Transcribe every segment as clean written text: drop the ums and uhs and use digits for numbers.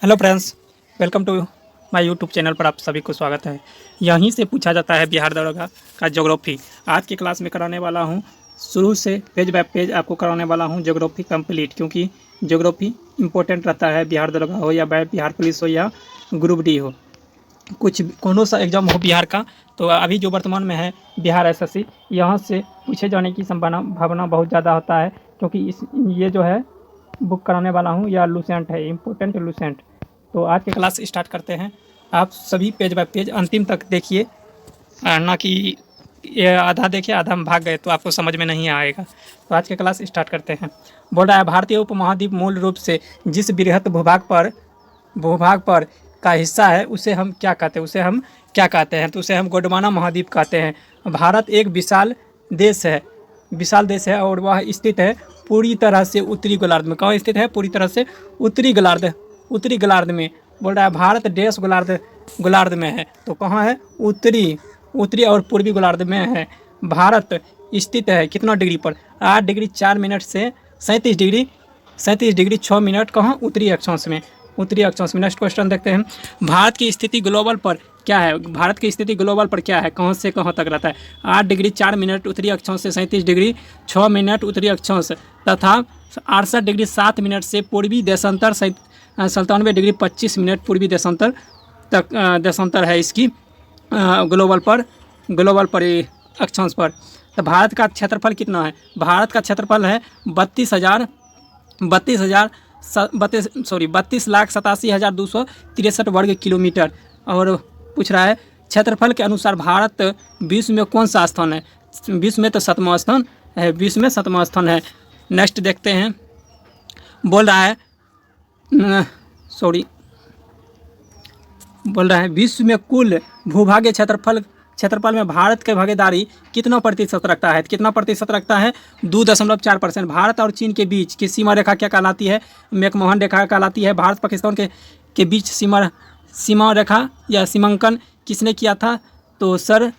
Hello friends, welcome to my YouTube channel पर आप सभी को स्वागत है। यहीं से पूछा जाता है बिहार दरोगा का ज्योग्राफी। आज की क्लास में कराने वाला हूं, शुरू से पेज बाय पेज आपको कराने वाला हूं ज्योग्राफी कंप्लीट, क्योंकि ज्योग्राफी इंपॉर्टेंट रहता है। बिहार दरोगा हो या बिहार पुलिस हो या ग्रुप डी हो, कुछ कौन सा एग्जाम हो बिहार का, तो अभी जो वर्तमान में है बिहार एसएससी, यहाँ से पूछे जाने की भावना बहुत ज़्यादा होता है, क्योंकि ये जो है बुक कराने वाला हूँ या लूसेंट है, इम्पोर्टेंट लूसेंट। तो आज की क्लास स्टार्ट करते हैं। आप सभी पेज बाय पेज अंतिम तक देखिए, ना कि ये आधा देखिए आधा हम भाग गए तो आपको समझ में नहीं आएगा। तो आज की क्लास स्टार्ट करते हैं। बोल रहा है, भारतीय उपमहाद्वीप मूल रूप से जिस बृहत भूभाग पर का हिस्सा है उसे हम क्या कहते हैं, तो उसे हम गोंडवाना महाद्वीप कहते हैं। भारत एक विशाल देश है और वह स्थित है पूरी तरह से उत्तरी गोलार्ध में। कहाँ स्थित है? पूरी तरह से उत्तरी गोलार्ध में। बोल रहा है भारत देश गोलार्ध में है, तो कहाँ है? उत्तरी और पूर्वी गोलार्ध में है। भारत स्थित है कितना डिग्री पर? 8 डिग्री 4 मिनट से 37 डिग्री 6 मिनट। कहाँ? उत्तरी अक्षांश में। नेक्स्ट क्वेश्चन देखते हैं। भारत की स्थिति ग्लोबल पर क्या है? कहाँ से कहाँ तक रहता है? 8 डिग्री 4 मिनट उत्तरी अक्षांश से 37 डिग्री 6 मिनट उत्तरी अक्षांश तथा 68 डिग्री 7 मिनट से पूर्वी देशांतर 97 डिग्री 25 मिनट पूर्वी देशांतर तक देशांतर है इसकी ग्लोबल पर अक्षांश पर। तो भारत का क्षेत्रफल कितना है? भारत का क्षेत्रफल है 32,87,263 वर्ग किलोमीटर। और पूछ रहा है क्षेत्रफल के अनुसार भारत विश्व में कौन सा स्थान है? विश्व में तो 7वां स्थान है। नेक्स्ट देखते हैं। बोल रहा है विश्व में कुल भूभागीय क्षेत्रफल में भारत की भागीदारी कितना प्रतिशत रखता है? 2.4%। भारत और चीन के बीच की सीमा रेखा क्या कहलाती है? मैकमोहन रेखा कहलाती है। भारत पाकिस्तान के बीच सीमा रेखा या सीमांकन किसने किया था? तो सर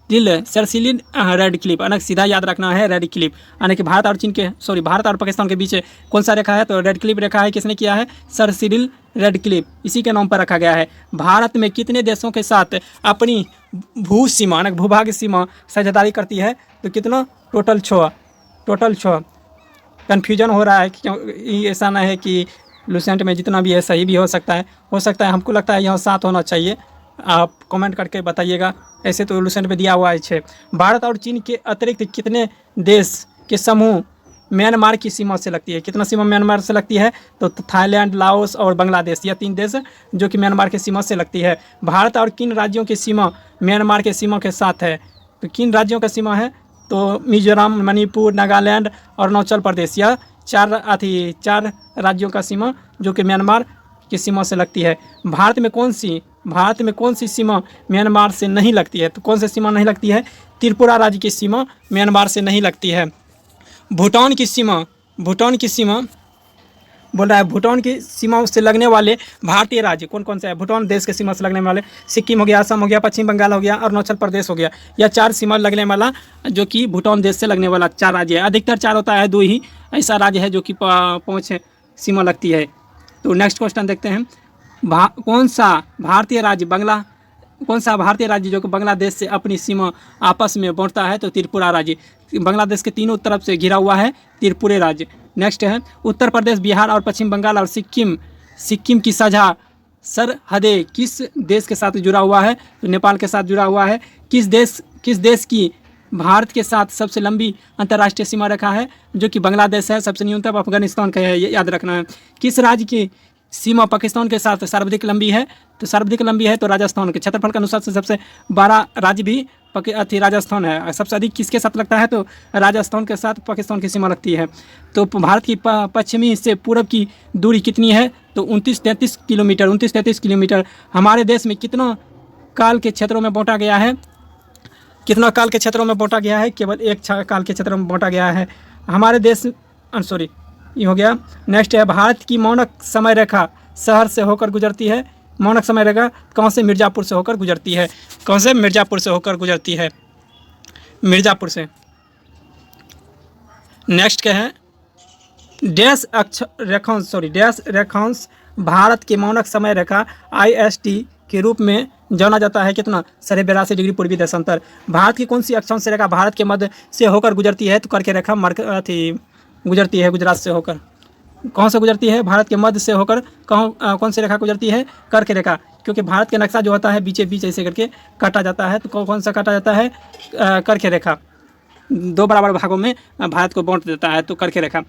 सिरिल रेडक्लिफ। सीधा याद रखना है, रेडक्लिफ। यानी कि भारत और पाकिस्तान के बीच कौन सा रेखा है? तो रेडक्लिफ रेखा है। किसने किया है? Sir Cyril Radcliffe. इसी के नाम पर रखा गया है। भारत में कितने देशों के साथ अपनी भूभाग सीमा साझेदारी करती है? तो कितना? टोटल 6। कन्फ्यूजन हो रहा है, क्योंकि ऐसा ना है कि लूसेंट में जितना भी है सही भी हो सकता है। हमको लगता है यहाँ 7 होना चाहिए। आप कमेंट करके बताइएगा। ऐसे तो लूसेंट में दिया हुआ है 6। भारत और चीन के अतिरिक्त कितने देश के समूह म्यांमार की सीमा से लगती है? कितना सीमा म्यांमार से लगती है? तो थाईलैंड, लाओस और बांग्लादेश, यह 3 देश जो कि म्यांमार की सीमा से लगती है। भारत और किन राज्यों की सीमा म्यांमार के सीमा के साथ है? तो किन राज्यों का सीमा है? तो मिजोरम, मणिपुर, नागालैंड और अरुणाचल प्रदेश, यह 4 राज्यों का सीमा जो कि म्यांमार की सीमा से लगती है। भारत में कौन सी सीमा म्यांमार से नहीं लगती है? तो कौन सी सीमा नहीं लगती है? त्रिपुरा राज्य की सीमा म्यांमार से नहीं लगती है। भूटान की सीमा बोल रहा है, भूटान की सीमा से लगने वाले भारतीय राज्य कौन कौन से हैं? भूटान देश के सीमा से लगने वाले सिक्किम हो गया, असम हो गया, पश्चिम बंगाल हो गया, अरुणाचल प्रदेश हो गया। यह 4 सीमा लगने वाला जो कि भूटान देश से लगने वाला 4 राज्य है। अधिकतर 4 होता है, 2 ही ऐसा राज्य है जो कि 5 सीमा लगती है। तो नेक्स्ट क्वेश्चन देखते हैं। कौन सा भारतीय राज्य जो कि बांग्लादेश से अपनी सीमा आपस में बांटता है? तो त्रिपुरा राज्य। बांग्लादेश के तीनों तरफ से घिरा हुआ है त्रिपुरा राज्य। नेक्स्ट है उत्तर प्रदेश, बिहार और पश्चिम बंगाल और सिक्किम की साझा सरहदें किस देश के साथ जुड़ा हुआ है? तो नेपाल के साथ जुड़ा हुआ है। किस देश की भारत के साथ सबसे लंबी अंतर्राष्ट्रीय सीमा रेखा है? जो कि बांग्लादेश है। सबसे न्यूनतम अफगानिस्तान का है, ये याद रखना है। किस राज्य की सीमा पाकिस्तान के साथ सर्वाधिक लंबी है? तो सर्वाधिक लंबी है तो राजस्थान के। क्षेत्रफल के अनुसार से सबसे बड़ा राज्य भी राजस्थान है। सबसे अधिक किसके साथ लगता है? तो राजस्थान के साथ पाकिस्तान की सीमा लगती है। तो भारत की पश्चिमी से पूर्व की दूरी कितनी है? तो 29-33 किलोमीटर। हमारे देश में कितना काल के क्षेत्रों में बांटा गया है? केवल एक काल के क्षेत्रों में बांटा गया है हमारे देश। ये हो गया। नेक्स्ट है, भारत की मानक समय रेखा शहर से होकर गुजरती है। मानक समय रेखा कहाँ से? मिर्ज़ापुर से होकर गुजरती है। मिर्ज़ापुर से। नेक्स्ट क्या है? डैश रेखांश भारत के मानक समय रेखा IST के रूप में जाना जाता है कितना 82.5 डिग्री पूर्वी देशांतर। भारत की कौन सी अक्षांश रेखा भारत के मध्य से होकर गुजरती है? तो करके रेखा गुजरती है गुजरात से होकर। कौन से गुजरती है? भारत के मध्य से होकर कौन सी रेखा गुजरती है? करके रेखा, क्योंकि भारत का नक्शा जो होता है बीचे बीच ऐसे करके काटा जाता है, तो कौन सा काटा जाता है? करके रेखा। 2 बराबर भागों में भारत को बांट देता है, तो करके रेखा।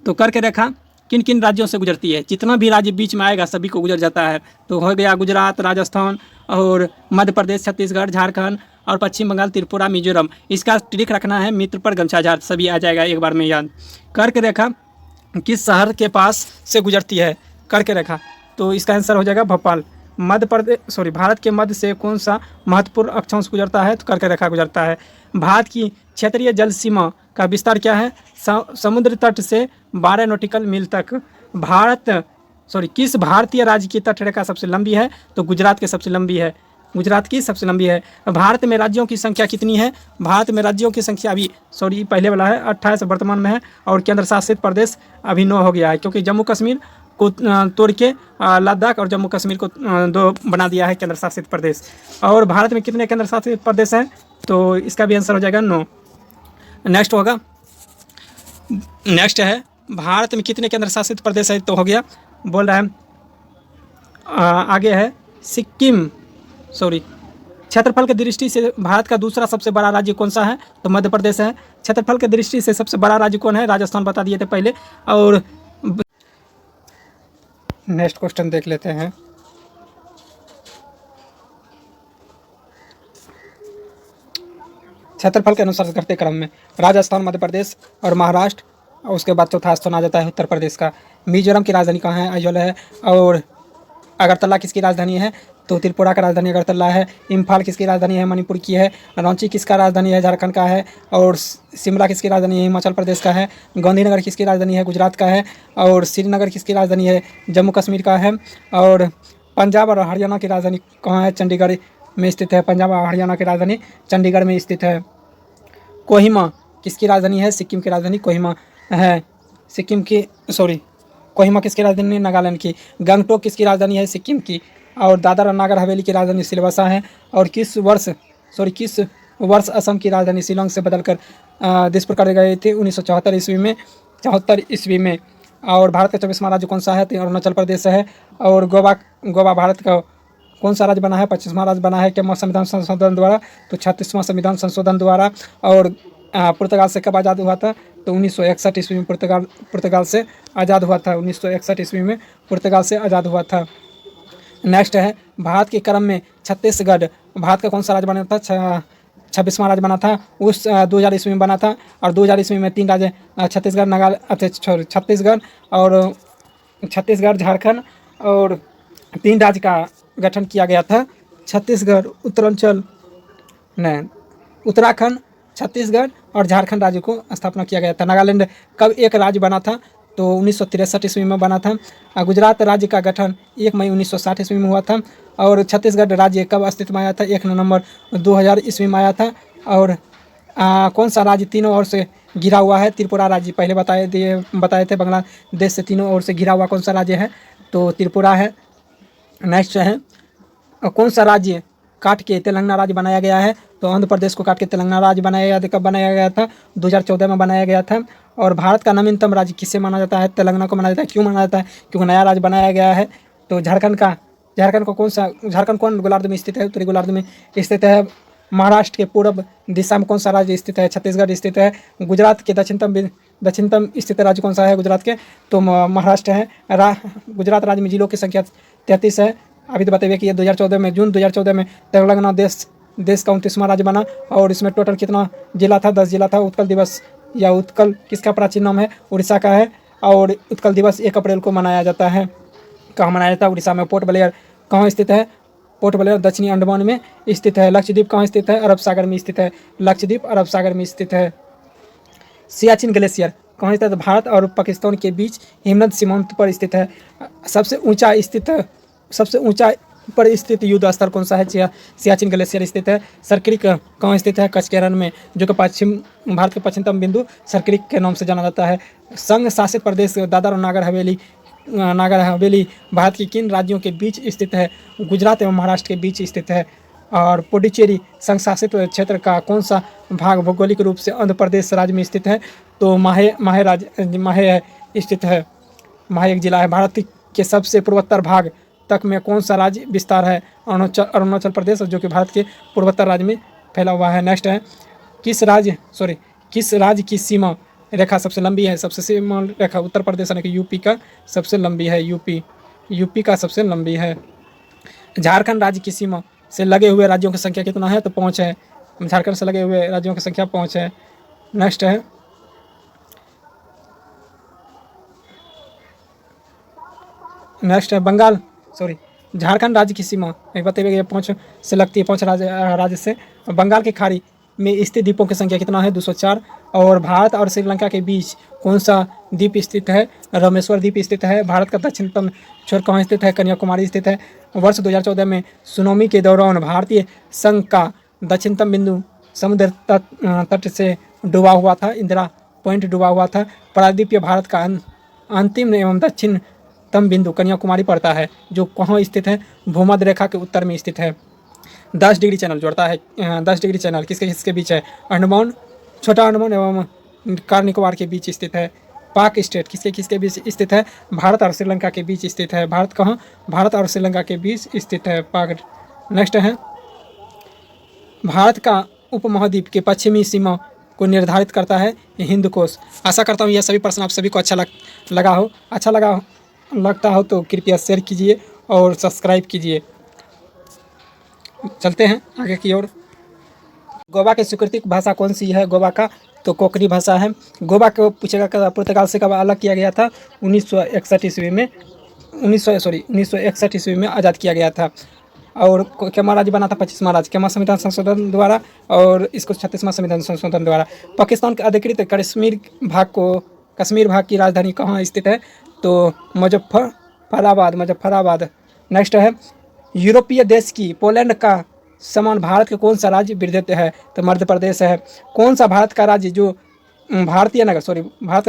तो करके रेखा किन किन राज्यों से गुजरती है? जितना भी राज्य बीच में आएगा सभी को गुजर जाता है। तो हो गया गुजरात, राजस्थान और मध्य प्रदेश, छत्तीसगढ़, झारखंड और पश्चिम बंगाल, त्रिपुरा, मिजोरम। इसका ट्रिक रखना है, मित्र पर गमछा झाड़, सभी आ जाएगा एक बार में याद। कर्क रेखा किस शहर के पास से गुजरती है? कर्क रेखा, तो इसका आंसर हो जाएगा भोपाल। भारत के मध्य से कौन सा महत्वपूर्ण अक्षांश गुजरता है? तो कर्क रेखा गुजरता है। भारत की क्षेत्रीय जल सीमा का विस्तार क्या है? समुद्र तट से 12 नॉटिकल मील तक। किस भारतीय राज्य की तटरेखा सबसे लंबी है? तो गुजरात की सबसे लंबी है, गुजरात की सबसे लंबी है। भारत में राज्यों की संख्या कितनी है? भारत में राज्यों की संख्या अभी पहले वाला है 28 वर्तमान में है, और केंद्र शासित प्रदेश अभी 9 हो गया है, क्योंकि जम्मू कश्मीर को तोड़ के लद्दाख और जम्मू कश्मीर को 2 बना दिया है केंद्र शासित प्रदेश। और भारत में कितने केंद्र शासित प्रदेश हैं? तो इसका भी आंसर हो जाएगा 9। नेक्स्ट है भारत में कितने केंद्र शासित प्रदेश है? तो हो गया, बोल रहा है आगे है सिक्किम। क्षेत्रफल की दृष्टि से भारत का दूसरा सबसे बड़ा राज्य कौन सा है? तो मध्य प्रदेश है। क्षेत्रफल की दृष्टि से सबसे बड़ा राज्य कौन है? राजस्थान बता दिए थे पहले। और नेक्स्ट क्वेश्चन देख लेते हैं। क्षेत्रफल के अनुसार घटते क्रम में राजस्थान, मध्य प्रदेश और महाराष्ट्र, और उसके बाद चौथा स्थान आ जाता है उत्तर प्रदेश का। मिजोरम की राजधानी कहाँ है? आइजोल है। और अगरतला किसकी राजधानी है? तो त्रिपुरा का राजधानी अगरतला है। इम्फाल किसकी राजधानी है? मणिपुर की है। रांची किसका राजधानी है? झारखंड का है। और शिमला किसकी राजधानी है? हिमाचल प्रदेश का है। गांधीनगर किसकी राजधानी है? गुजरात का है। और श्रीनगर किसकी राजधानी है? जम्मू कश्मीर का है। और पंजाब और हरियाणा की राजधानी कहाँ है? चंडीगढ़ में स्थित है। पंजाब और हरियाणा की राजधानी चंडीगढ़ में स्थित है। कोहिमा किसकी राजधानी है? सिक्किम की राजधानी कोहिमा है। कोहिमा किसकी राजधानी? नागालैंड की। गंगटोक किसकी राजधानी है? सिक्किम की। और दादर और नागर हवेली की राजधानी सिलवासा है। और किस वर्ष असम की राजधानी शिलोंग से बदलकर दिसपुर कर गए थे? 1974 ईस्वी में। और भारत का 24वां राज्य कौन सा है? तो अरुणाचल प्रदेश है। और गोवा भारत का कौन सा राज्य बना है? 25वां राज्य बना है। क्या संविधान संशोधन द्वारा? तो 36वां संविधान संशोधन द्वारा। और पुर्तगाल से कब आज़ाद हुआ था? तो 1961 ईस्वी में पुर्तगाल से आज़ाद हुआ था। 1961 ईस्वी में पुर्तगाल से आज़ाद हुआ था। नेक्स्ट है भारत के क्रम में छत्तीसगढ़ भारत का कौन सा राज्य बना था? 26वां राज्य बना था। 2000 ईस्वी में बना था। और 2000 ईस्वी में 3 राज्य छत्तीसगढ़, झारखंड और 3 राज्य का गठन किया गया था। छत्तीसगढ़, उत्तराखंड, छत्तीसगढ़ और झारखंड राज्य को स्थापना किया गया था। नागालैंड कब एक राज्य बना था? तो 1963 ईस्वी में बना था। गुजरात राज्य का गठन 1 मई 1960 ईस्वी में हुआ था। और छत्तीसगढ़ राज्य कब अस्तित्व में आया था? 1 नवंबर 2000 ईस्वी में आया था। और कौन सा राज्य तीनों ओर से घिरा हुआ है? त्रिपुरा राज्य। पहले बताए थे बांग्लादेश से तीनों ओर से घिरा हुआ कौन सा राज्य है? तो त्रिपुरा है। नेक्स्ट है कौन सा राज्य काट के तेलंगाना राज्य बनाया गया है? तो आंध्र प्रदेश को काट के तेलंगाना राज्य बनाया गया था। कब बनाया गया था? 2014 में बनाया गया था। और भारत का नवीनतम राज्य किसे माना जाता है? तेलंगाना को माना जाता है। क्यों माना जाता है? क्योंकि नया राज्य बनाया गया है। तो झारखंड कौन गोलार्ध में स्थित है? उत्तरी गोलार्ध में स्थित है। महाराष्ट्र के पूर्व दिशा में कौन सा राज्य स्थित है? छत्तीसगढ़ स्थित है। गुजरात के दक्षिणतम स्थित राज्य कौन सा है गुजरात के? तो महाराष्ट्र है। गुजरात राज्य में जिलों की संख्या 33 है। अभी तो बताइए कि ये जून 2014 में तेलंगाना देश का 29वां राज्य बना। और इसमें टोटल कितना जिला था? 10 जिला था। उत्कल दिवस या उत्कल किसका प्राचीन नाम है? उड़ीसा का है। और उत्कल दिवस 1 अप्रैल को मनाया जाता है। कहाँ मनाया जाता है? उड़ीसा में। पोर्ट ब्लेयर कहाँ स्थित है? पोर्ट ब्लेयर दक्षिणी अंडमान में स्थित है। लक्षद्वीप कहाँ स्थित है? अरब सागर में स्थित है। लक्षद्वीप अरब सागर में स्थित है। सियाचिन ग्लेशियर कहाँ स्थित है? भारत और पाकिस्तान के बीच हिमनद सीमांत पर स्थित है। सबसे ऊंचा पर स्थित युद्ध स्थल कौन सा है? सियाचिन ग्लेशियर स्थित है। सरक्रिक कहाँ स्थित है? कच्छ के रण में, जो कि भारत के पश्चिमतम बिंदु सरक्रिक के नाम से जाना जाता है। संघ शासित प्रदेश दादर और नागर हवेली भारत के किन राज्यों के बीच स्थित है? गुजरात एवं महाराष्ट्र के बीच स्थित है। और पुडुचेरी संघ शासित क्षेत्र का कौन सा भाग भौगोलिक रूप से आंध्र प्रदेश राज्य में स्थित है? तो माहे स्थित है। माहे एक जिला है। भारत के सबसे पूर्वोत्तर भाग तक में कौन सा राज्य विस्तार है? अरुणाचल प्रदेश, जो कि भारत के पूर्वोत्तर राज्य में फैला हुआ है। नेक्स्ट है, किस राज्य की सीमा रेखा सबसे लंबी है? सबसे सीमा रेखा उत्तर प्रदेश यानी कि यूपी का सबसे लंबी है। यूपी का सबसे लंबी है। झारखंड राज्य की सीमा से लगे हुए राज्यों की संख्या कितना है? तो 5 है। झारखंड से लगे हुए राज्यों की संख्या 5 है। नेक्स्ट है झारखंड राज्य की सीमा एक बताइए 5 से लगती है। 5 राज्य से बंगाल की खाड़ी में स्थित द्वीपों की संख्या कितना है? 204। और भारत और श्रीलंका के बीच कौन सा द्वीप स्थित है? रामेश्वर द्वीप स्थित है। भारत का दक्षिणतम छोर कहाँ स्थित है? कन्याकुमारी स्थित है। वर्ष 2014 में सुनामी के दौरान भारतीय संघ का दक्षिणतम बिंदु समुद्र तट से डूबा हुआ था। इंदिरा पॉइंट डूबा हुआ था। प्रायद्वीपीय भारत का अंतिम एवं दक्षिणतम बिंदु कन्याकुमारी पड़ता है, जो कहाँ स्थित है? भूमध्य रेखा के उत्तर में स्थित है। 10 डिग्री चैनल जोड़ता है। 10 डिग्री चैनल किसके बीच है? छोटा अंडमान एवं कार निकोबार के बीच स्थित है। पाक स्टेट किसके बीच स्थित है? भारत और श्रीलंका के बीच स्थित है। भारत और श्रीलंका के बीच स्थित है पाक। नेक्स्ट है, भारत का उपमहाद्वीप के पश्चिमी सीमा को निर्धारित करता है हिंद कोश। आशा करता हूँ यह सभी प्रश्न आप सभी को अच्छा लगता हो तो कृपया शेयर कीजिए और सब्सक्राइब कीजिए। चलते हैं आगे की ओर। गोवा की स्वीकृत भाषा कौन सी है? गोवा का तो कोंकणी भाषा है। गोवा को पूछेगा पुर्तगाल से कब अलग किया गया था? 1961 ईस्वी में 1961 ईस्वी में आज़ाद किया गया था। और क्या राज्य बना था? 25वां राज्य क्या संविधान संशोधन द्वारा, और इसको 36वां संविधान संशोधन द्वारा। पाकिस्तान के अधिकृत कश्मीर भाग की राजधानी कहाँ स्थित है? तो मुजफ्फराबाद। नेक्स्ट है, यूरोपीय देश की पोलैंड का समान भारत के कौन सा राज्य विद्यमान है? तो मध्य प्रदेश है। कौन सा भारत का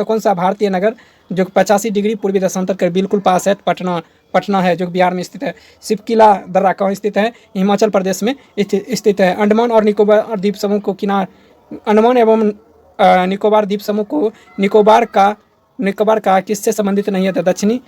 कौन सा भारतीय नगर जो 85 डिग्री पूर्वी देशांतर के बिल्कुल पास है? पटना है, जो बिहार में स्थित है। शिवकिला दर्रा कहाँ स्थित है? हिमाचल प्रदेश में स्थित है। अंडमान और निकोबार द्वीप समूह को अंडमान एवं निकोबार द्वीप समूह को निकोबार का किससे संबंधित नहीं है? तो दक्षिणी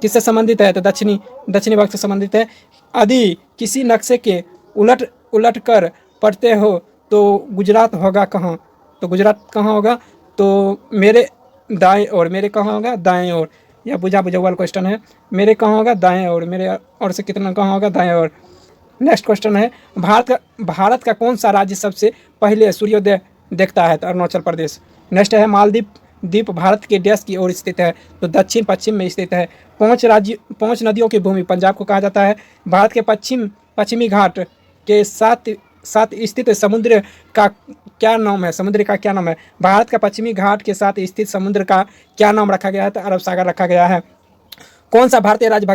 किससे संबंधित है? तो दक्षिणी भाग से संबंधित है। यदि किसी नक्शे के उलट कर पढ़ते हो तो गुजरात होगा कहाँ? तो गुजरात कहाँ होगा? तो मेरे दाएं और मेरे कहाँ होगा? दाएं और। यह बुझा वाला क्वेश्चन है। मेरे कहाँ होगा? दाएं और। मेरे और से कितना कहाँ होगा? दाएं और। नेक्स्ट क्वेश्चन है, भारत का कौन सा राज्य सबसे पहले सूर्योदय देखता है? तो अरुणाचल प्रदेश। नेक्स्ट है, मालदीव द्वीप भारत के देश की ओर स्थित है? तो दक्षिण पश्चिम में स्थित है। 5 नदियों की भूमि पंजाब को कहा जाता है। भारत के पश्चिमी घाट के साथ स्थित समुद्र का क्या नाम है? भारत का पश्चिमी घाट के साथ स्थित समुद्र का क्या नाम रखा गया है? तो अरब सागर रखा गया है। कौन सा भारतीय राज्य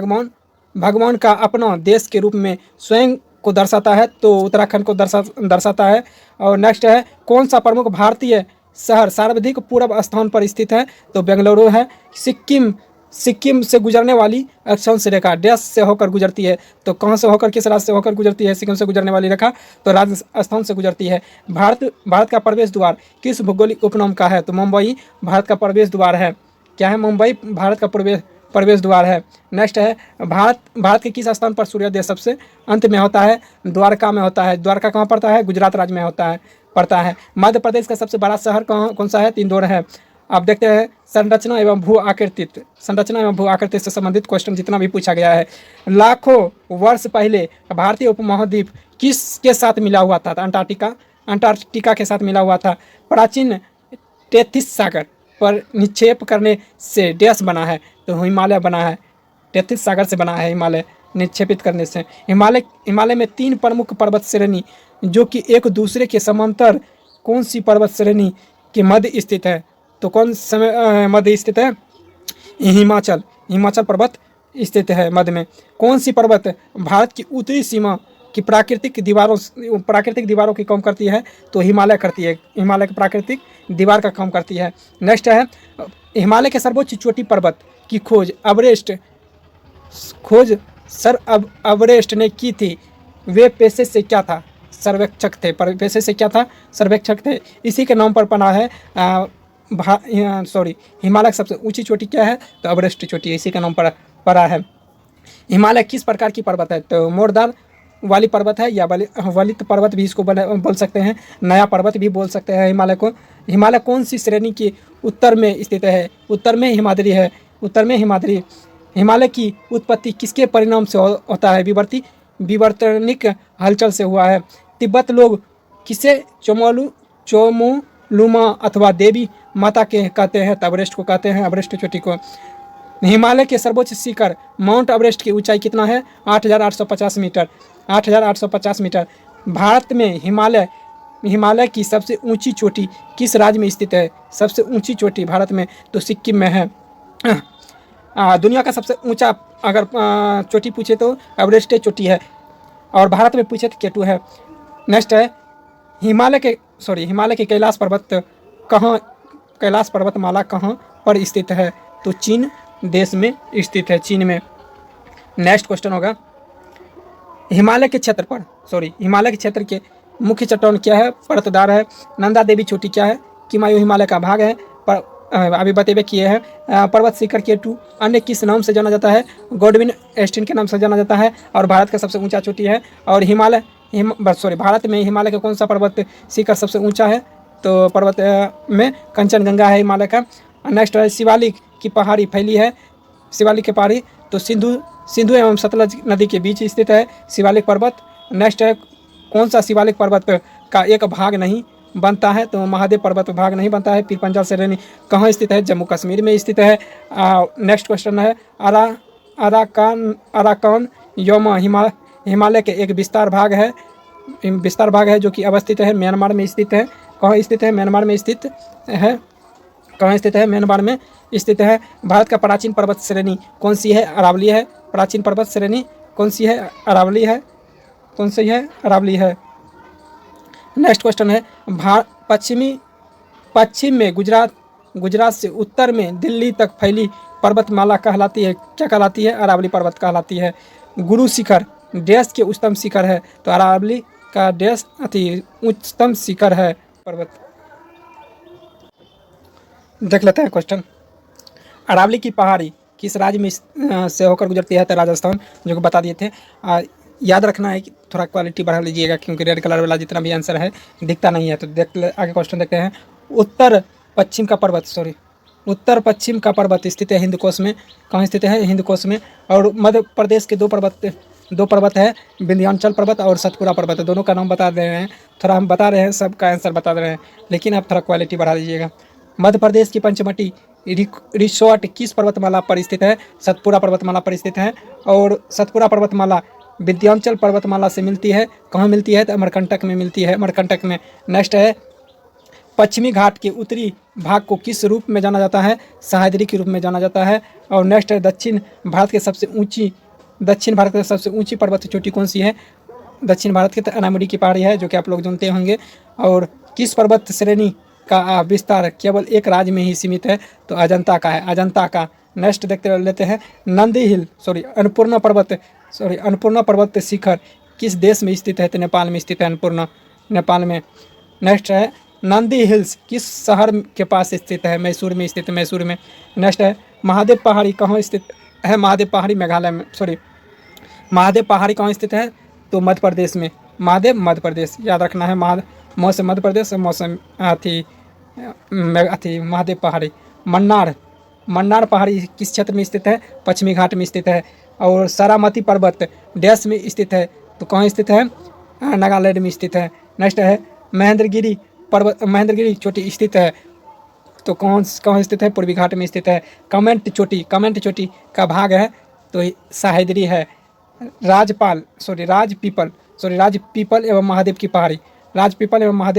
भगवान का अपना देश के रूप में स्वयं को दर्शाता है? तो उत्तराखंड को दर्शाता है। और नेक्स्ट है, कौन सा प्रमुख भारतीय शहर सर्वाधिक पूर्व स्थान पर स्थित है? तो बेंगलुरु है। सिक्किम से गुजरने वाली अक्षांश रेखा डैश से होकर गुजरती है? तो कहाँ से होकर, किस राज्य से होकर गुजरती है सिक्किम से गुजरने वाली रेखा? तो राजस्थान से गुजरती है। भारत का प्रवेश द्वार किस भौगोलिक उपनाम का है? तो मुंबई भारत का प्रवेश द्वार है। क्या है? मुंबई भारत का प्रवेश द्वार है। नेक्स्ट है, भारत के किस स्थान पर सूर्योदय सबसे अंत में होता है? द्वारका में होता है। द्वारका कहाँ पड़ता है? गुजरात राज्य में पड़ता है। मध्य प्रदेश का सबसे बड़ा शहर कौन सा है? इंदौर है। आप देखते हैं संरचना एवं भू आकृति से संबंधित क्वेश्चन जितना भी पूछा गया है। लाखों वर्ष पहले भारतीय उपमहाद्वीप किसके साथ मिला हुआ था? अंटार्कटिका के साथ मिला हुआ था। प्राचीन टेथिस सागर पर निक्षेप करने से डैश बना है? तो हिमालय बना है। टेथिस सागर से बना है हिमालय, निक्षेपित करने से। हिमालय में 3 प्रमुख पर्वत श्रेणी जो कि एक दूसरे के समांतर कौन सी पर्वत श्रेणी के मध्य स्थित है? तो कौन मध्य स्थित है? हिमाचल पर्वत स्थित है मध्य में। कौन सी पर्वत भारत की उत्तरी सीमा की प्राकृतिक दीवारों की कम करती है? तो हिमालय करती है, हिमालय की प्राकृतिक दीवार का कम करती है। नेक्स्ट है हिमालय के सर्वोच्च चोटी पर्वत की खोज सर अवरेस्ट ने की थी। वे पेशे से क्या था? सर्वेक्षक थे। पर पेशे से क्या था? सर्वेक्षक थे। इसी के नाम पर बना है हिमालय की सबसे ऊंची चोटी क्या है? तो अवरेस्ट चोटी इसी के नाम पर पड़ा है। हिमालय किस प्रकार की पर्वत है? तो मोड़दार वाली पर्वत है, या वलित पर्वत भी इसको बोल सकते हैं, नया पर्वत भी बोल सकते हैं हिमालय को। हिमालय कौन सी श्रेणी की उत्तर में स्थित है? उत्तर में हिमाद्री है, उत्तर में हिमाद्री। हिमालय की उत्पत्ति किसके परिणाम से होता है? विवर्तनिक हलचल से हुआ है। तिब्बत लोग किसे चोमोलुमा अथवा देवी माता के कहते हैं? तो एवरेस्ट को कहते हैं, एवरेस्ट चोटी को। हिमालय के सर्वोच्च शिखर माउंट एवरेस्ट की ऊंचाई कितना है? 8,850 मीटर, 8,850 मीटर। भारत में हिमालय की सबसे ऊंची चोटी किस राज्य में स्थित है? सबसे ऊंची चोटी भारत में तो सिक्किम में है। दुनिया का सबसे ऊंचा अगर चोटी पूछे तो एवरेस्ट चोटी है, और भारत में पूछे तो केटू है। नेक्स्ट है हिमालय के कैलाश पर्वतमाला कहाँ पर स्थित है? तो चीन देश में स्थित है, चीन में। नेक्स्ट क्वेश्चन होगा हिमालय के क्षेत्र के मुख्य चट्टान क्या है? पर्वतदार है। नंदा देवी चोटी क्या है? किमायू हिमालय का भाग है, पर अभी बतेबे किए हैं। पर्वत शिखर केटू अन्य किस नाम से जाना जाता है? गॉडविन एस्टिन के नाम से जाना जाता है, और भारत का सबसे ऊंचा चोटी है। और भारत में हिमालय का कौन सा पर्वत शिखर सबसे ऊंचा है? तो पर्वत में कंचनजंगा है हिमालय का। नेक्स्ट है शिवालिक की पहाड़ी फैली है, शिवालिक की पहाड़ी तो सिंधु एवं सतलज नदी के बीच स्थित है शिवालिक पर्वत। नेक्स्ट है कौन सा शिवालिक पर्वत का एक भाग नहीं बनता है? तो महादेव पर्वत भाग नहीं बनता है। पीरपंजल श्रेणी कहाँ स्थित है? जम्मू कश्मीर में स्थित है। नेक्स्ट क्वेश्चन है अराकान योमा हिमालय के एक विस्तार भाग है जो कि अवस्थित है म्यांमार में स्थित है। कहाँ स्थित है? म्यांमार में स्थित है। कहाँ स्थित है? म्यांमार में स्थित है। भारत का प्राचीन पर्वत श्रेणी कौन सी है? अरावली है। प्राचीन पर्वत श्रेणी कौन सी है? अरावली है। कौन सी है? अरावली है। नेक्स्ट क्वेश्चन है पश्चिम में गुजरात से उत्तर में दिल्ली तक फैली पर्वतमाला कहलाती है? क्या कहलाती है? अरावली पर्वत कहलाती है। गुरु शिखर देश के उच्चतम शिखर है, तो अरावली का उच्चतम शिखर है पर्वत। देख लेते हैं क्वेश्चन। अरावली की पहाड़ी किस राज्य में से होकर गुजरती है? तो राजस्थान, जो कि बता दिए थे। याद रखना है कि थोड़ा क्वालिटी बढ़ा लीजिएगा, क्योंकि रेड कलर वाला जितना भी आंसर है दिखता नहीं है। तो आगे क्वेश्चन देखते हैं। उत्तर पश्चिम का पर्वत स्थित है हिंदकोश में। कहाँ स्थित है? हिंदकोश में। और मध्य प्रदेश के दो पर्वत है, विंध्याचल पर्वत और सतपुरा पर्वत। दोनों का नाम बता दे रहे हैं, थोड़ा हम बता रहे हैं, सबका आंसर बता दे रहे हैं, लेकिन आप थोड़ा क्वालिटी बढ़ा दीजिएगा। मध्य प्रदेश की पंचमटी रिसोर्ट किस पर्वतमाला पर स्थित है? सतपुरा पर्वतमाला पर स्थित है। और सतपुरा पर्वतमाला विंध्याचल पर्वतमाला से मिलती है। कहाँ मिलती है? तो अमरकंटक में मिलती है, अमरकंटक में। नेक्स्ट है पश्चिमी घाट के उत्तरी भाग को किस रूप में जाना जाता है? सह्याद्री के रूप में जाना जाता है। और नेक्स्ट है दक्षिण भारत के सबसे ऊंची पर्वत चोटी कौन सी है? दक्षिण भारत की तो अनामुडी की पहाड़ी है, जो कि आप लोग जानते होंगे। और किस पर्वत श्रेणी का विस्तार केवल एक राज्य में ही सीमित है? तो अजंता का है, अजंता का। नेक्स्ट देखते लेते हैं अन्नपूर्णा पर्वत शिखर किस देश में स्थित है? तो नेपाल में स्थित है अन्नपूर्णा, नेपाल में। नेक्स्ट है नंदी हिल्स किस शहर के पास स्थित है? मैसूर में स्थित है, मैसूर में। नेक्स्ट है महादेव पहाड़ी कहाँ स्थित है? महादेव पहाड़ी मेघालय में, महादेव पहाड़ी कहाँ स्थित है? तो मध्य प्रदेश में, महादेव मध्य प्रदेश। याद रखना है, मौसम मध्य प्रदेश, मौसम महादेव पहाड़ी। मन्नार पहाड़ी किस क्षेत्र में स्थित है? पश्चिमी घाट में स्थित है। और सारामती पर्वत देश में स्थित है? तो कहाँ स्थित है? नागालैंड में स्थित है। नेक्स्ट है महेंद्रगिरी चोटी स्थित है? तो कहाँ स्थित है? पूर्वी घाट में स्थित है। कमेंट चोटी का भाग है तो सह्याद्री है। राज पीपल एवं महादेव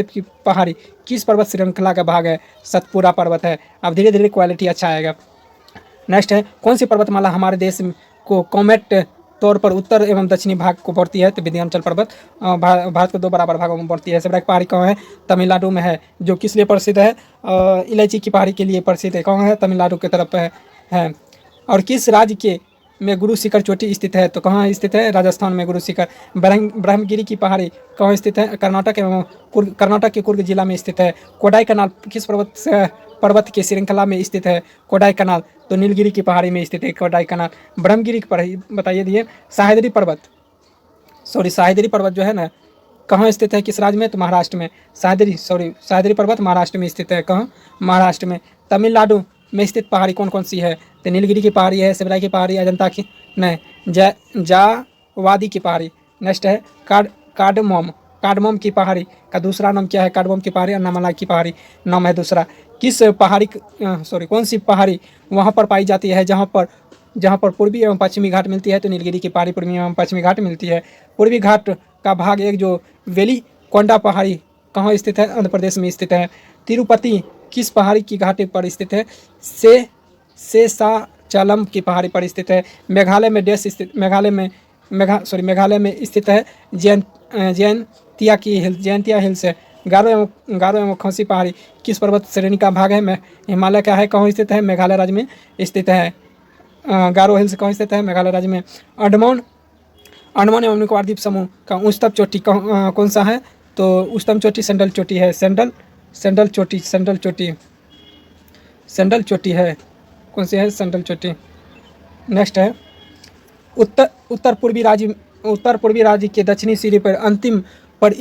की पहाड़ी किस पर्वत श्रृंखला का भाग है? सतपुरा पर्वत है। अब धीरे धीरे क्वालिटी अच्छा आएगा। नेक्स्ट है कौन सी पर्वतमाला हमारे देश को कॉमेट तौर पर उत्तर एवं दक्षिणी भाग को बढ़ती है। तो विंध्याचल पर्वत भारत को 2 बराबर भागों में बढ़ती है। सेब्राक पहाड़ी कहाँ है? तमिलनाडु में है, जो किस लिए प्रसिद्ध है? इलायची की पहाड़ी के लिए प्रसिद्ध है। कहाँ है? तमिलनाडु की तरफ है। और किस राज्य के में गुरु शिखर चोटी स्थित है? तो कहाँ स्थित है? राजस्थान में गुरु शिखर। ब्रह्मगिरी की पहाड़ी कहाँ स्थित है? कर्नाटक के कुर्ग जिला में स्थित है। कोडाई कनाल किस पर्वत की श्रृंखला में स्थित है? कोडाई कनाल तो नीलगिरी की पहाड़ी में स्थित है कोडाई कनाल। ब्रह्मगिरी की पहाड़ी बताइए दिए। सह्याद्री पर्वत जो है ना, कहाँ स्थित है? किस राज्य में? तो महाराष्ट्र में। सह्याद्री पर्वत महाराष्ट्र में स्थित है। कहाँ? महाराष्ट्र में। तमिलनाडु में स्थित पहाड़ी कौन कौन सी है? तो नीलगिरी की पहाड़ी है, सेबराई की पहाड़ी, अजंता की नहीं, जावादी की पहाड़ी। नेक्स्ट है कार्डमोम की पहाड़ी का दूसरा नाम क्या है? कार्डमोम की पहाड़ी, अन्नामलाई की पहाड़ी नाम है दूसरा। किस पहाड़ी कौन सी पहाड़ी वहाँ पर पाई जाती है जहाँ पर पूर्वी एवं पश्चिमी घाट मिलती है? तो नीलगिरी की पहाड़ी पूर्वी एवं पश्चिमी घाट मिलती है। पूर्वी घाट का भाग एक जो वेलिकोंडा पहाड़ी कहाँ स्थित है? आंध्र प्रदेश में स्थित है। तिरुपति किस पहाड़ी की घाटी पर स्थित है? शेषाचलम की पहाड़ी पर स्थित है। मेघालय में मेघालय में स्थित है जयंतिया हिल्स है। गारो एवं खौसी पहाड़ी किस पर्वत श्रेणी का भाग है? हिमालय का है। कहाँ स्थित है? मेघालय राज्य में स्थित है। गारो हिल्स कहाँ स्थित है? मेघालय राज्य में। अंडमान एवं निकोबार द्वीप समूह का उच्चतम चोटी कौन सा है? तो उच्चतम चोटी सेंट्रल चोटी है। सेंट्रल चोटी है। कौन सी है? सेंट्रल चोटी। नेक्स्ट है उत्तर पूर्वी राज्य के दक्षिणी सिरे पर अंतिम पर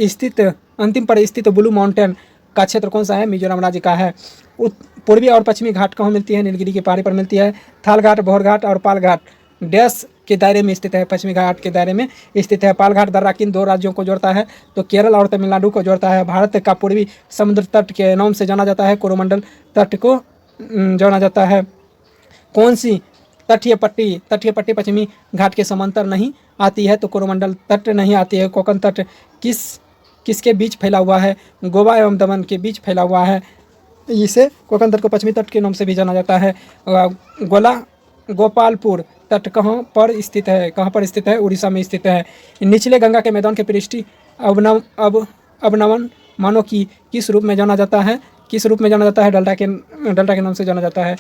स्थित ब्लू माउंटेन का क्षेत्र कौन सा है? मिजोरम राज्य का है। पूर्वी और पश्चिमी घाट कहाँ मिलती है? नीलगिरी की पहाड़ी पर मिलती है। थाल घाट, भौर घाट और पाल घाट डैश के दायरे में स्थित है? पश्चिमी घाट के दायरे में स्थित है। पाल घाट दर्रा किन 2 राज्यों को जोड़ता है? तो केरल और तमिलनाडु को जोड़ता है। भारत का पूर्वी समुद्र तट के नाम से जाना जाता है। कोरोमंडल तट को जाना जाता है। कौन सी तटीय पट्टी पश्चिमी घाट के समांतर नहीं आती है? तो कोरोमंडल तट नहीं आती है। कोकण तट किसके बीच फैला हुआ है? गोवा एवं दमन के बीच फैला हुआ है। इसे कोकण तट को पश्चिमी तट के नाम से भी जाना जाता है। गोपालपुर तट कहाँ पर स्थित है? उड़ीसा में स्थित है। निचले गंगा के मैदान के पृष्ठी अवनमन मानव की किस रूप में जाना जाता है? डेल्टा के नाम से जाना जाता है।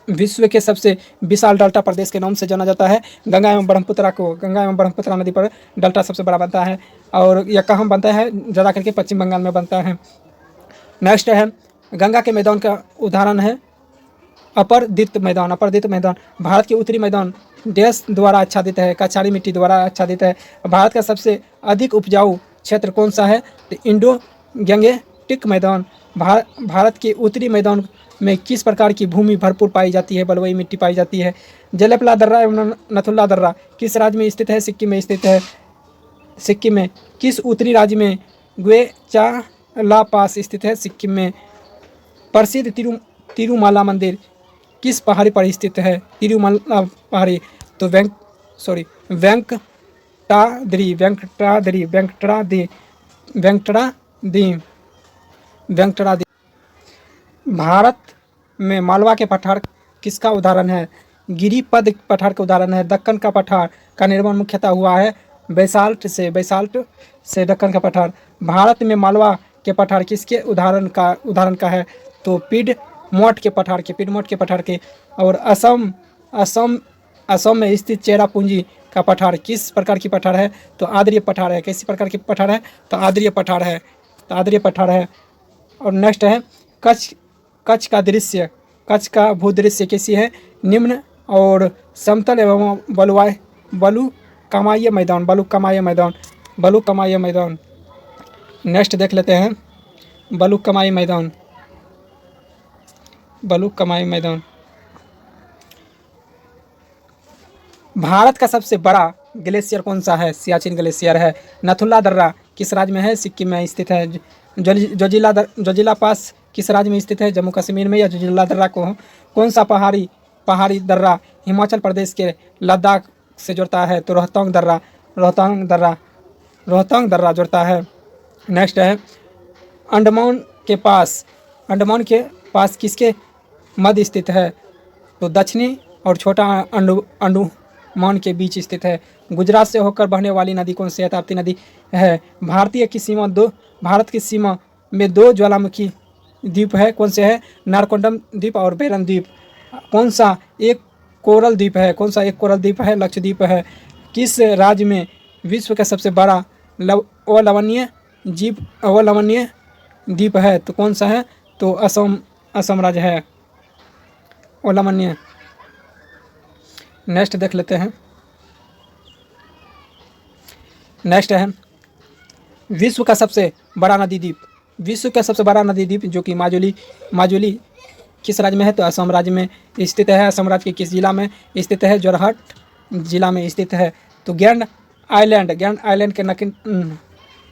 विश्व के सबसे विशाल डेल्टा प्रदेश के नाम से जाना जाता है। गंगा एवं ब्रह्मपुत्रा नदी पर डेल्टा सबसे बड़ा बनता है। और यह कहाँ बनता है? ज़्यादा करके पश्चिम बंगाल में बनता है। नेक्स्ट है गंगा के मैदान का उदाहरण है अपरदित मैदान। भारत के उत्तरी मैदान डैश द्वारा आच्छादित है? कछारी मिट्टी द्वारा आच्छादित है। भारत का सबसे अधिक उपजाऊ क्षेत्र कौन सा है? तो इंडो गैंगेटिक मैदान। भारत के उत्तरी मैदान में किस प्रकार की भूमि भरपूर पाई जाती है? बलुई मिट्टी पाई जाती है। जलेपला दर्रा एवं नथुला दर्रा किस राज्य में स्थित है? सिक्किम में स्थित है। सिक्किम में। किस उत्तरी राज्य में ग्वेचाला पास स्थित है? सिक्किम में। प्रसिद्ध तिरुमाला मंदिर किस पहाड़ी पर स्थित है? तिरुमाला पहाड़ी तो वेंकटाद्री। भारत में मालवा के पठार किसका उदाहरण है? गिरिपद पठार का उदाहरण है। दक्कन का पठार का निर्माण मुख्यतः हुआ है बेसाल्ट से दक्कन का पठार। भारत में मालवा के पठार किसके उदाहरण का है? तो पिडमोट के पठार के। और असम में स्थित चेरापूंजी का पठार किस प्रकार की पठार है? तो आद्रीय पठार है। कैसी प्रकार की पठार है? तो आद्रीय पठार है। और नेक्स्ट है कच्छ का भूदृश्य कैसी है? निम्न और समतल एवं बलुकमाय मैदान। नेक्स्ट देख लेते हैं बलुकमाय मैदान। भारत का सबसे बड़ा ग्लेशियर कौन सा है? सियाचिन ग्लेशियर है। नथुला दर्रा किस राज्य में है? सिक्किम में स्थित है। जोजिला पास किस राज्य में स्थित है? जम्मू कश्मीर में। या जोजिला दर्रा को कौन सा पहाड़ी दर्रा हिमाचल प्रदेश के लद्दाख से जुड़ता है? तो रोहतांग दर्रा जुड़ता है। नेक्स्ट है अंडमान के पास किसके मध्य स्थित है? तो दक्षिणी और छोटा अंडमान के बीच स्थित है। गुजरात से होकर बहने वाली नदी कौन सी है? ताप्ती नदी है। भारत की सीमा में 2 ज्वालामुखी द्वीप है, कौन से है? नारकोंडम द्वीप और बेरन द्वीप। कौन सा एक कोरल द्वीप है? कौन सा एक कोरल द्वीप है? लक्षद्वीप है। किस राज्य में विश्व का सबसे बड़ा अवलवनीय द्वीप है? तो कौन सा है? तो असम राज्य है अवलवनीय। नेक्स्ट देख लेते हैं। नेक्स्ट है विश्व का सबसे बड़ा नदी द्वीप। विश्व का सबसे बड़ा नदी द्वीप जो कि माजुली किस राज्य में है? तो असम राज्य में स्थित है। असम राज्य के किस जिला में स्थित है? जोरहाट जिला में स्थित है। तो ग्रैंड आइलैंड के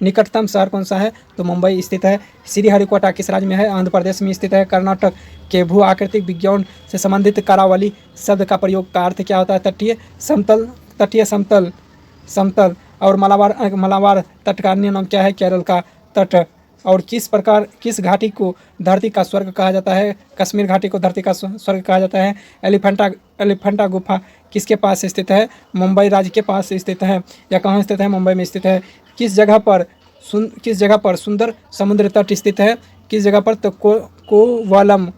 निकटतम शहर कौन सा है? तो मुंबई स्थित है। श्रीहरिकोटा किस राज्य में है? आंध्र प्रदेश में स्थित है। कर्नाटक के भू आकृतिक विज्ञान से संबंधित करावली शब्द का प्रयोग का अर्थ क्या होता है? तटीय समतल। और मलाबार तट का अन्य नाम क्या है? केरल का तट। और किस घाटी को धरती का स्वर्ग कहा जाता है? कश्मीर घाटी को धरती का स्वर्ग कहा जाता है। एलिफेंटा गुफा किसके पास स्थित है? मुंबई राज्य के पास स्थित है। या कहाँ स्थित है? मुंबई में स्थित है। किस जगह पर सुंदर समुद्र तट स्थित है? किस जगह पर? तो कोवलम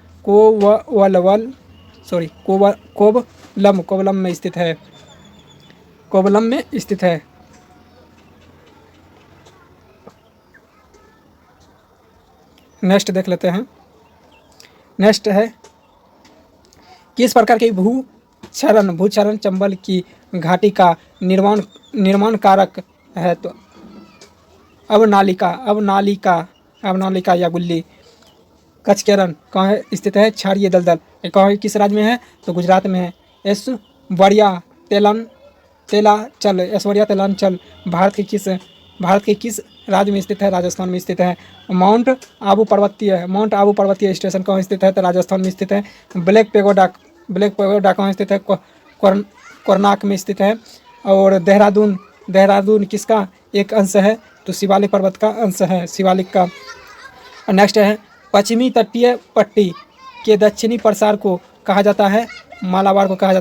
में स्थित है। कोवलम में स्थित है। नेक्स्ट देख लेते हैं। नेक्स्ट है किस प्रकार के भूक्षरण चंबल की घाटी का निर्माण कारक है? तो अवनालिका या गुल्ली। कचकेरन कहाँ स्थित है? क्षारीय दलदल। कहाँ किस राज्य में है? तो गुजरात में है। ऐश्वर्या तेलांचल भारत के किस राज्य में स्थित है? राजस्थान में स्थित है। माउंट आबू पर्वतीय स्टेशन कहाँ स्थित है? तो राजस्थान में स्थित है। ब्लैक पेगोडा कहाँ स्थित है? कोरनाक में स्थित है। और देहरादून किसका एक अंश है? तो शिवालिक पर्वत का अंश है, शिवालिक का। नेक्स्ट है पश्चिमी तटीय पट्टी के दक्षिणी प्रसार को कहा जाता है? मालाबार को कहा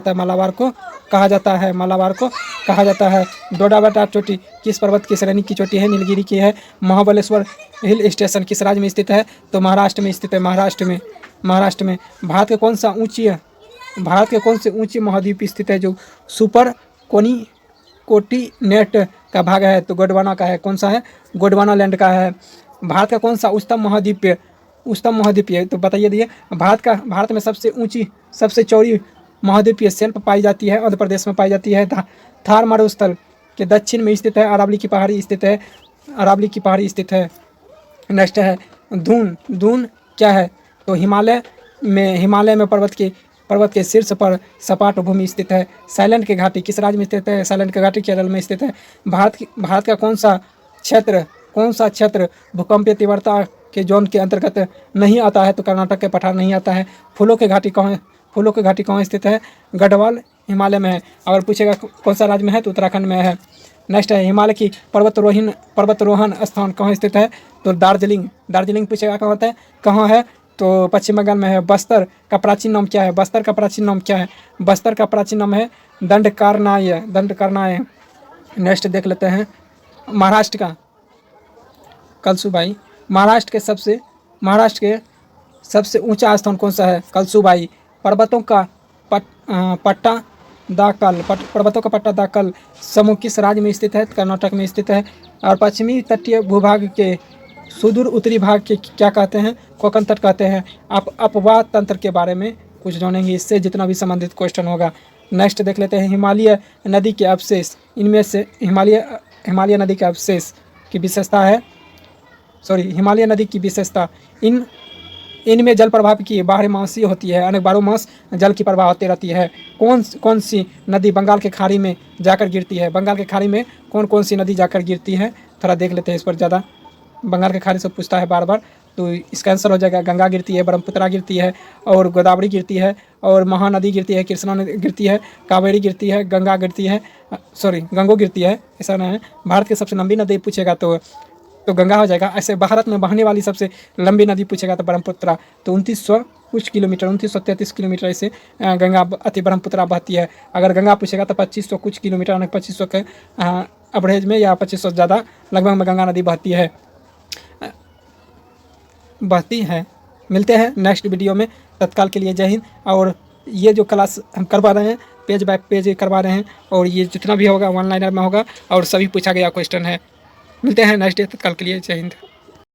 जाता है। डोडाबेटा चोटी किस पर्वत की श्रेणी की चोटी है? नीलगिरी की है। महाबलेश्वर हिल स्टेशन किस राज्य में स्थित है? तो महाराष्ट्र में स्थित है। महाराष्ट्र में भारत के कौन से ऊंची महाद्वीप स्थित है जो सुपर कोटिनेट का भाग है? तो गोंडवाना का है। कौन सा है? गोंडवाना लैंड का है। भारत का कौन सा उच्चतम महाद्वीप है? तो बताइए दिए। भारत में सबसे चौड़ी महाद्वीपीय शेल्फ पाई जाती है, आंध्र प्रदेश में पाई जाती है। थार मरुस्थल के दक्षिण में स्थित है। अरावली की पहाड़ी स्थित है। नेक्स्ट है दून क्या है? तो हिमालय में पर्वत के शीर्ष पर सपाट भूमि स्थित है। साइलेंट की घाटी किस राज्य में स्थित है? साइलेंट की घाटी केरल में स्थित है। भारत का कौन सा क्षेत्र भूकंपीय तीव्रता के जोन के अंतर्गत नहीं आता है? तो कर्नाटक के पठार नहीं आता है। फूलों की घाटी कहाँ स्थित है? गढ़वाल हिमालय में है। अगर पूछेगा कौन सा राज्य में है? तो उत्तराखंड में है। नेक्स्ट है हिमालय की पर्वतारोहण स्थान कहाँ स्थित है? तो दार्जिलिंग पूछेगा कहाँ होता है, कहाँ है? तो पश्चिम बंगाल में है। बस्तर का प्राचीन नाम क्या है? बस्तर का प्राचीन नाम है दंडकारनाय। नेक्स्ट देख लेते हैं महाराष्ट्र का कलसुबाई। महाराष्ट्र के सबसे ऊंचा स्थान कौन सा है? कलसुबाई। पर्वतों का पट्टा दाकल समूह किस राज्य में स्थित है? कर्नाटक में स्थित है। और पश्चिमी तटीय भूभाग के सुदूर उत्तरी भाग के क्या कहते हैं? कोंकण तट कहते हैं। आप अपवाह तंत्र के बारे में कुछ जानेंगे इससे जितना भी संबंधित क्वेश्चन होगा। नेक्स्ट देख लेते हैं हिमालय नदी के अवशेष। इनमें से हिमालय नदी के अवशेष की विशेषता है, हिमालय नदी की विशेषता इनमें जल प्रवाह की बारहमासी होती है, अनेक बारह मास जल की प्रवाह होती रहती है। कौन सी नदी बंगाल के खाड़ी में जाकर गिरती है? बंगाल के खाड़ी में कौन सी नदी जाकर गिरती है? थोड़ा देख लेते हैं इस पर ज़्यादा। बंगाल के खाड़ी से पूछता है बार, तो इसका आंसर हो जाएगा गंगा गिरती है, ब्रह्मपुत्रा गिरती है, और गोदावरी गिरती है, और महानदी गिरती है, कृष्णा नदी गिरती है, कावेरी गिरती है, गंगो गिरती है, ऐसा नहीं है। भारत की सबसे लंबी नदी पूछेगा तो तो गंगा हो जाएगा। ऐसे भारत में बहने वाली सबसे लंबी नदी पूछेगा तो ब्रह्मपुत्र, तो 2900 कुछ किलोमीटर, 2933 किलोमीटर ऐसे गंगा अति ब्रह्मपुत्र बहती है। अगर गंगा पूछेगा तो 2500 कुछ किलोमीटर, 2500 के एवरेज में या 2500 ज़्यादा लगभग में गंगा नदी बहती है। मिलते हैं नेक्स्ट वीडियो में, तत्काल के लिए जय हिंद। और ये जो क्लास हम करवा रहे हैं पेज बाय पेज करवा रहे हैं, और ये जितना भी होगा वन लाइनर में होगा और सभी पूछा गया क्वेश्चन है। मिलते हैं नेक्स्ट डे, तत्काल के लिए जय हिंद।